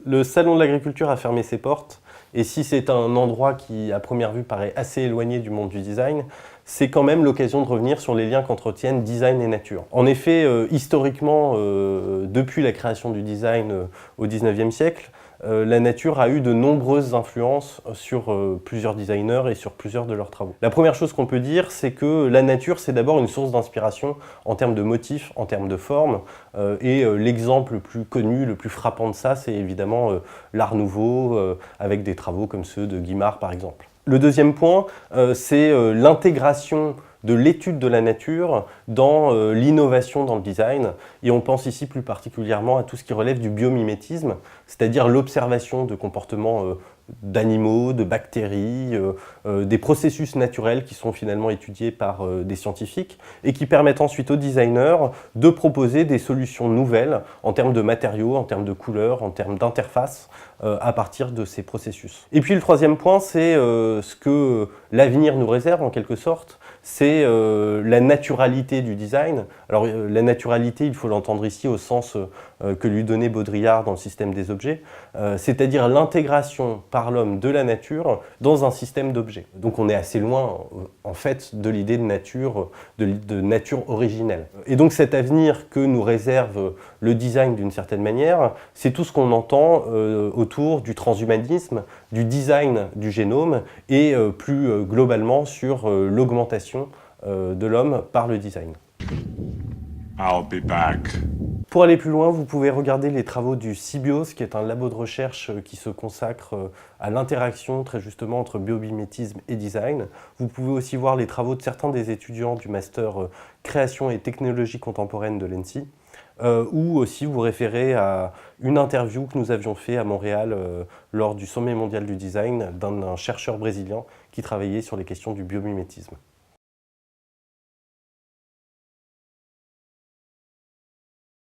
Le salon de l'agriculture a fermé ses portes, et si c'est un endroit qui, à première vue, paraît assez éloigné du monde du design, c'est quand même l'occasion de revenir sur les liens qu'entretiennent design et nature. En effet, historiquement, depuis la création du design au XIXe siècle, la nature a eu de nombreuses influences sur plusieurs designers et sur plusieurs de leurs travaux. La première chose qu'on peut dire, c'est que la nature, c'est d'abord une source d'inspiration en termes de motifs, en termes de formes, et l'exemple le plus connu, le plus frappant de ça, c'est évidemment l'Art Nouveau, avec des travaux comme ceux de Guimard par exemple. Le deuxième point, c'est l'intégration de l'étude de la nature dans l'innovation dans le design. Et on pense ici plus particulièrement à tout ce qui relève du biomimétisme, c'est-à-dire l'observation de comportements d'animaux, de bactéries, des processus naturels qui sont finalement étudiés par des scientifiques et qui permettent ensuite aux designers de proposer des solutions nouvelles en termes de matériaux, en termes de couleurs, en termes d'interface à partir de ces processus. Et puis le troisième point, c'est ce que l'avenir nous réserve en quelque sorte, c'est la naturalité du design. Alors la naturalité, il faut l'entendre ici au sens que lui donnait Baudrillard dans le système des objets, c'est-à-dire l'intégration par l'homme de la nature dans un système d'objets. Donc on est assez loin en fait de l'idée de nature originelle. Et donc cet avenir que nous réserve le design d'une certaine manière, c'est tout ce qu'on entend autour du transhumanisme, du design du génome et plus globalement sur l'augmentation de l'homme par le design. I'll be back. Pour aller plus loin, vous pouvez regarder les travaux du CBIOS, qui est un labo de recherche qui se consacre à l'interaction très justement entre biomimétisme et design. Vous pouvez aussi voir les travaux de certains des étudiants du master création et technologie contemporaine de l'ENSI, ou aussi vous référez à une interview que nous avions fait à Montréal lors du sommet mondial du design d'un chercheur brésilien qui travaillait sur les questions du biomimétisme.